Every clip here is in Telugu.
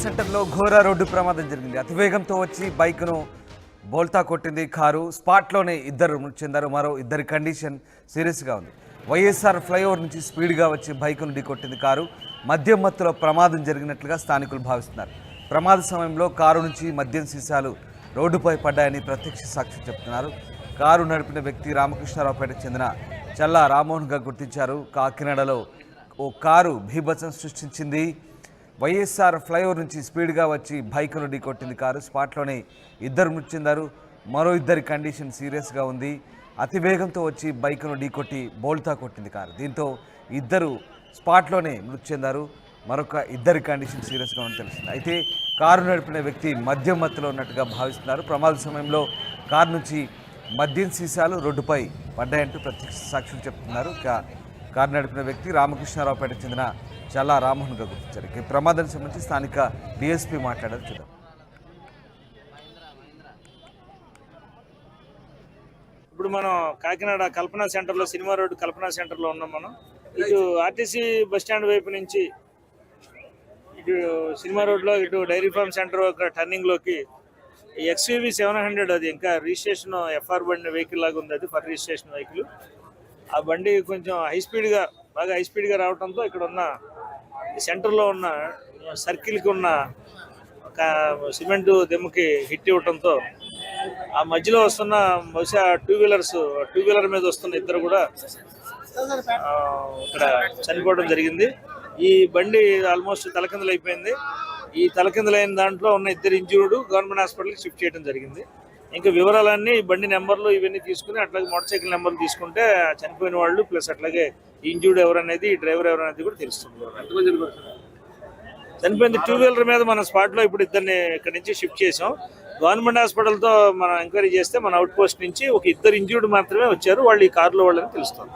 సెంటర్లో ఘోర రోడ్డు ప్రమాదం జరిగింది. అతివేగంతో వచ్చి బైక్ను బోల్తా కొట్టింది కారు. స్పాట్లోనే ఇద్దరు మృతి చెందారు. మరో ఇద్దరి కండిషన్ సీరియస్గా ఉంది. వైఎస్ఆర్ ఫ్లైఓవర్ నుంచి స్పీడ్గా వచ్చి బైకును ఢీకొట్టింది కారు. మద్యం మత్తులో ప్రమాదం జరిగినట్లుగా స్థానికులు భావిస్తున్నారు. ప్రమాద సమయంలో కారు నుంచి మద్యం సీసాలు రోడ్డుపై పడ్డాయని ప్రత్యక్ష సాక్షి చెప్తున్నారు. కారు నడిపిన వ్యక్తి రామకృష్ణారావుపేటకు చెందిన చల్లా రామ్మోహన్గా గుర్తించారు. కాకినాడలో ఓ కారు బీభత్సం సృష్టించింది. వైఎస్ఆర్ ఫ్లైఓవర్ నుంచి స్పీడ్గా వచ్చి బైకును ఢీకొట్టింది కారు. స్పాట్లోనే ఇద్దరు మృతి చెందారు. మరో ఇద్దరి కండిషన్ సీరియస్గా ఉంది. అతివేగంతో వచ్చి బైకును ఢీకొట్టి బోల్తా కొట్టింది కారు. దీంతో ఇద్దరు స్పాట్లోనే మృతి చెందారు. మరొక ఇద్దరి కండిషన్ సీరియస్గా ఉందని తెలిసింది. అయితే కారు నడిపిన వ్యక్తి మద్యం మత్తులో ఉన్నట్టుగా భావిస్తున్నారు. ప్రమాద సమయంలో కారు నుంచి మద్యం సీసాలు రోడ్డుపై పడ్డాయంటూ ప్రత్యక్ష సాక్షులు చెప్తున్నారు. కారు నడిపిన వ్యక్తి రామకృష్ణారావుపేటకు చెందిన చల్లా రామ్మోహన్గా గుర్తించారు. ఈ ప్రమాదానికి సంబంధించి స్థానిక డిఎస్పీ మాట్లాడారు. చూద్దాం. ఇప్పుడు మనం కాకినాడ కల్పనా సెంటర్లో, సినిమా రోడ్డు కల్పనా సెంటర్లో ఉన్నాం. మనం ఇటు ఆర్టీసీ బస్ స్టాండ్ వైపు నుంచి ఇటు సినిమా రోడ్లో ఇటు డైరీ ఫార్మ్ సెంటర్ ఒక టర్నింగ్లోకి XUV 700, అది ఇంకా రిజిస్ట్రేషన్ ఎఫ్ఆర్ బండి వెహికల్ లాగా ఉంది. అది ఫర్ రిజిస్ట్రేషన్ వెహికల్. ఆ బండి కొంచెం బాగా హై స్పీడ్గా రావడంతో ఇక్కడ ఉన్న సెంటర్లో ఉన్న సర్కిల్కి ఉన్న సిమెంట్ దెమ్మకి హిట్ ఇవ్వడంతో ఆ మధ్యలో వస్తున్న బహుశా టూ వీలర్ మీద వస్తున్న ఇద్దరు కూడా ఇక్కడ చనిపోవడం జరిగింది. ఈ బండి ఆల్మోస్ట్ తలకిందులు అయిపోయింది. ఈ తలకిందులైన దాంట్లో ఉన్న ఇద్దరు ఇంజూర్డ్ గవర్నమెంట్ హాస్పిటల్కి షిఫ్ట్ చేయడం జరిగింది. ఇంకా వివరాలన్నీ బండి నెంబర్లు ఇవన్నీ తీసుకుని అట్లాగే మోటార్ సైకిల్ నెంబర్లు తీసుకుంటే చనిపోయిన వాళ్ళు ప్లస్ అట్లాగే ఇంజూర్డ్ ఎవరనేది, డ్రైవర్ ఎవరనేది కూడా తెలుస్తుంది. చనిపోయింది టూ వీలర్ మీద మన స్పాట్లో ఇప్పుడు ఇద్దరిని ఇక్కడ నుంచి షిఫ్ట్ చేసాం. గవర్నమెంట్ హాస్పిటల్తో మనం ఎంక్వైరీ చేస్తే మన అవుట్ పోస్ట్ నుంచి ఒక ఇద్దరు ఇంజూర్డ్ మాత్రమే వచ్చారు. వాళ్ళు ఈ కారులో వాళ్ళని తెలుస్తుంది.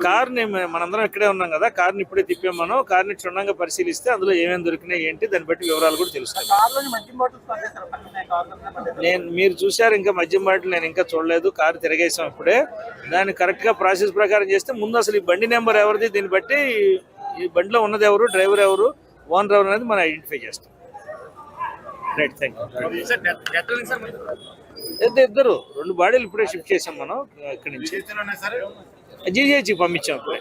కార్ని మనందరం ఇక్కడే ఉన్నాం కదా, కార్ని ఇప్పుడే తిప్పాం. మనం కార్ని క్షుణ్ణంగా పరిశీలిస్తే అందులో ఏమేమి దొరికినాయి ఏంటి దాన్ని బట్టి వివరాలు కూడా తెలుస్తాయి. మీరు చూశారు, ఇంకా మద్యం బాటిల్ నేను ఇంకా చూడలేదు. కారు తిరగేసాం ఇప్పుడే. దాన్ని కరెక్ట్గా ప్రాసెస్ ప్రకారం చేస్తే ముందు అసలు ఈ బండి నెంబర్ ఎవరిది, దీన్ని బట్టి ఈ బండిలో ఉన్నది ఎవరు, డ్రైవర్ ఎవరు, ఓనర్ ఎవరు అనేది మనం ఐడెంటిఫై చేస్తాం. Right, thank you. ఇద్దరు 2 బాడీలు ఇప్పుడే షిఫ్ట్ చేసాం మనం ఇక్కడి నుంచి. జీజీహెచ్కి పంపించాం ఇప్పుడే.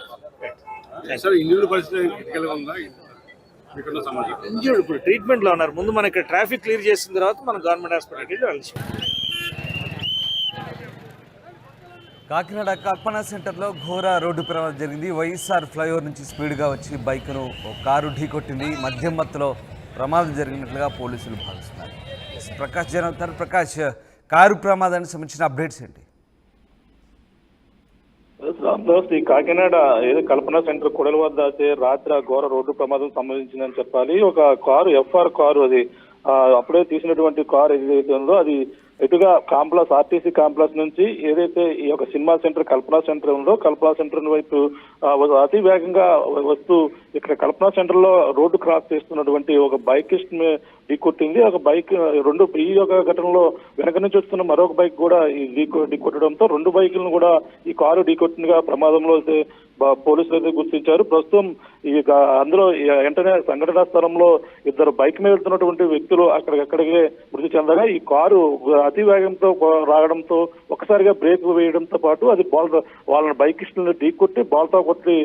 ఇంజూర్డ్ ఇప్పుడు ట్రీట్మెంట్లో ఉన్నారు. ముందు మన ఇక్కడ ట్రాఫిక్ క్లియర్ చేసిన తర్వాత మనం గవర్నమెంట్ హాస్పిటల్కి వెళ్ళి కాకినాడ కల్పనా సెంటర్లో ఘోర రోడ్డు ప్రమాదం జరిగింది. వైఎస్ఆర్ ఫ్లైఓవర్ నుంచి స్పీడ్గా వచ్చి బైక్ను కారు ఢీకొట్టింది. మద్యం మత్తులో ప్రమాదం జరిగినట్లుగా పోలీసులు భావిస్తున్నారు. ప్రకాష్ జనవుతారు. ప్రకాష్, కారు ప్రమాదానికి సంబంధించిన అప్డేట్స్ ఏంటి? ఈ కాకినాడ ఏదో కల్పనా సెంటర్ కొడల వద్ద అయితే రాత్రి ఘోర రోడ్డు ప్రమాదం సంభవించిందని చెప్పాలి. ఒక కారు ఎఫ్ఆర్ కారు, అది అప్పుడే తీసినటువంటి కారు ఏదైతే ఉందో అది ఎటుగా కాంప్లెక్స్, ఆర్టీసీ కాంప్లెక్స్ నుంచి ఏదైతే ఈ యొక్క సినిమా సెంటర్ కల్పనా సెంటర్ ఉందో కల్పనా సెంటర్ వైపు అతి వేగంగా వస్తూ ఇక్కడ కల్పనా సెంటర్ లో రోడ్డు క్రాస్ చేస్తున్నటువంటి ఒక బైకిస్ట్ ఢీకొట్టింది. ఒక బైక్ ఈ యొక్క ఘటనలో వెనక నుంచి వస్తున్న మరొక బైక్ కూడా ఢీకొట్టడంతో 2 బైకులను కూడా ఈ కారు ఢీకొట్టినగా ప్రమాదంలో అయితే పోలీసులు అయితే గుర్తించారు. ప్రస్తుతం అందులో వెంటనే సంఘటనా స్థలంలో ఇద్దరు బైక్ మీద వెళ్తున్నటువంటి వ్యక్తులు అక్కడికక్కడికే మృతి చెందగా ఈ కారు అతి వేగంతో రావడంతో ఒకసారిగా బ్రేక్ వేయడంతో పాటు అది వాళ్ళని బైకిస్టులను ఢీకొట్టి బాల్తో కొట్టి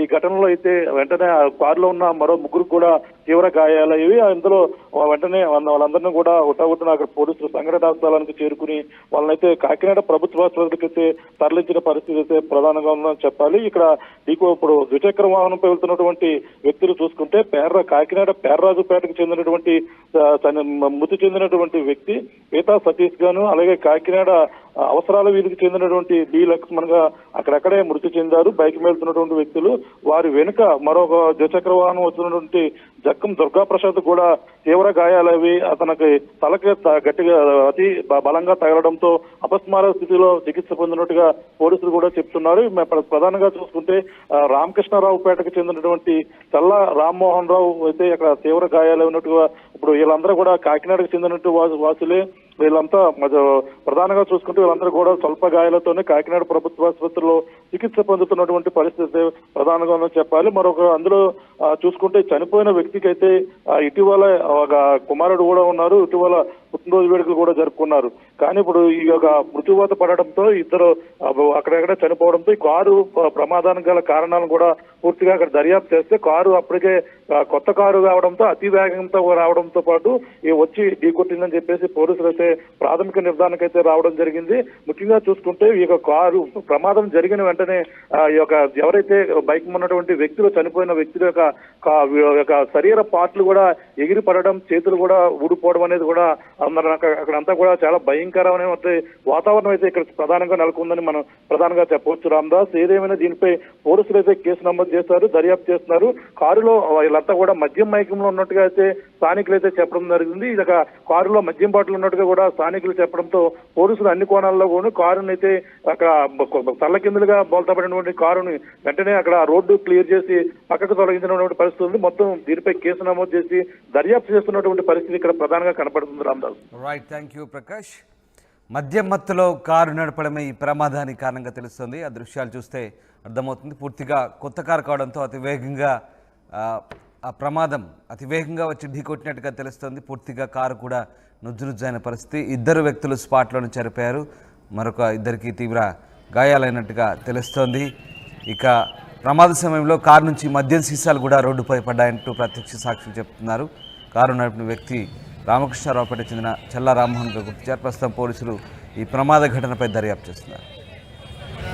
ఈ ఘటనలో అయితే వెంటనే ఆ కారులో ఉన్న మరో 3 కూడా తీవ్ర గాయాలయ్యి. అందులో వెంటనే వాళ్ళందరినీ కూడా హుటాహుటిన అక్కడ పోలీసులు సంఘటనా స్థలానికి చేరుకుని వాళ్ళనైతే కాకినాడ ప్రభుత్వ ఆసుపత్రికి అయితే తరలించిన పరిస్థితి అయితే ప్రధానంగా ఉందని చెప్పాలి. ఇక్కడ ఇప్పుడు ద్విచక్ర వాహనంపై వెళ్తున్నటువంటి వ్యక్తులు చూసుకుంటే కాకినాడ పేర్రాజుపేటకు చెందినటువంటి మృతి చెందినటువంటి వ్యక్తి పీతా సతీష్ గాను, అలాగే కాకినాడ అవసరాల వీధికి చెందినటువంటి డి లక్ష్మణ్ గా అక్కడక్కడే మృతి చెందారు. బైక్ మీద వెళ్తున్నటువంటి వ్యక్తులు. వారి వెనుక మరొక ద్విచక్ర వాహనం వచ్చినటువంటి జక్కం దుర్గాప్రసాద్ కూడా తీవ్ర గాయాలవి, అతనికి తలకి గట్టిగా అతి బలంగా తగలడంతో అపస్మార స్థితిలో చికిత్స పొందినట్టుగా పోలీసులు కూడా చెప్తున్నారు. ప్రధానంగా చూసుకుంటే రామకృష్ణారావుపేటకు చెందినటువంటి చల్లా రామ్మోహన్ రావు అయితే అక్కడ తీవ్ర గాయాలు ఉన్నట్టుగా ఇప్పుడు వీళ్ళందరూ కూడా కాకినాడకు చెందినట్టు వాసులే. వీళ్ళంతా ప్రధానంగా చూసుకుంటే వీళ్ళందరూ కూడా స్వల్ప గాయాలతోనే కాకినాడ ప్రభుత్వ ఆసుపత్రిలో చికిత్స పొందుతున్నటువంటి పరిస్థితి ప్రధానంగా చెప్పాలి. మరొక అందులో చూసుకుంటే చనిపోయిన వ్యక్తికి అయితే ఇటీవల ఒక కుమారుడు కూడా ఉన్నారు, ఇటీవల పుట్టినరోజు వేడుకలు కూడా జరుపుకున్నారు. కానీ ఇప్పుడు ఈ యొక్క మృత్యువాత పడడంతో ఇద్దరు అక్కడెక్కడ చనిపోవడంతో ఈ కారు ప్రమాదానికి గల కారణాలను కూడా పూర్తిగా అక్కడ దర్యాప్తు చేస్తే కారు అప్పటికే కొత్త కారు కావడంతో అతి వేగంతో రావడంతో పాటు వచ్చి ఢీకొట్టిందని చెప్పేసి పోలీసులు అయితే ప్రాథమిక నిర్ధారణకు అయితే రావడం జరిగింది. ముఖ్యంగా చూసుకుంటే ఈ యొక్క కారు ప్రమాదం జరిగిన వెంటనే ఈ యొక్క ఎవరైతే బైక్ ఉన్నటువంటి వ్యక్తులు చనిపోయిన వ్యక్తుల యొక్క శరీర పార్ట్లు కూడా ఎగిరి పడడం, చేతులు కూడా ఊడిపోవడం అనేది కూడా అక్కడంతా కూడా చాలా భయంకరమైన వాతావరణం అయితే ఇక్కడ ప్రధానంగా నెలకొందని మనం ప్రధానంగా చెప్పవచ్చు. రామదాస్, ఏదేమైనా దీనిపై పోలీసులు అయితే కేసు నమోదు చేశారు, దర్యాప్తు చేస్తున్నారు. కారులో వీళ్ళంతా కూడా మద్యం మైకంలో ఉన్నట్టుగా అయితే స్థానికులు అయితే చెప్పడం జరిగింది. ఇక కారులో మద్యం బాటలు ఉన్నట్టుగా కూడా స్థానికులు చెప్పడంతో పోలీసులు అన్ని కోణాల్లో కూడా కారుని అయితే అక్కడ తల్ల కిందులుగా బోల్తాపడినటువంటి కారుని వెంటనే అక్కడ రోడ్డు క్లియర్ చేసి పక్కకు తొలగించినటువంటి పరిస్థితి ఉంది. మొత్తం దీనిపై కేసు నమోదు చేసి దర్యాప్తు చేస్తున్నటువంటి పరిస్థితి ఇక్కడ ప్రధానంగా కనపడుతుంది. Ramdas, right, thank you Prakash. మద్యం మత్తులో కారు నడపడమే ఈ ప్రమాదానికి కారణంగా తెలుస్తుంది. ఆ దృశ్యాలు చూస్తే అర్థమవుతుంది. పూర్తిగా కొత్త కారు కావడంతో అతి వేగంగా ఆ ప్రమాదం అతి వేగంగా వచ్చి ఢీకొట్టినట్టుగా తెలుస్తుంది. పూర్తిగా కారు కూడా నుజ్జునుజ్జైన పరిస్థితి. ఇద్దరు వ్యక్తులు స్పాట్లోనే చనిపోయారు, మరొక ఇద్దరికి తీవ్ర గాయాలైనట్టుగా తెలుస్తోంది. ఇక ప్రమాద సమయంలో కారు నుంచి మద్యం సీసాలు కూడా రోడ్డుపై పడ్డాయంటూ ప్రత్యక్ష సాక్షులు చెప్తున్నారు. కారు నడిపిన వ్యక్తి రామకృష్ణారావుపేట చెందిన చల్లా రామ్మోహన్గా గుర్తించారు. ప్రస్తుతం పోలీసులు ఈ ప్రమాద ఘటనపై దర్యాప్తు చేస్తున్నారు.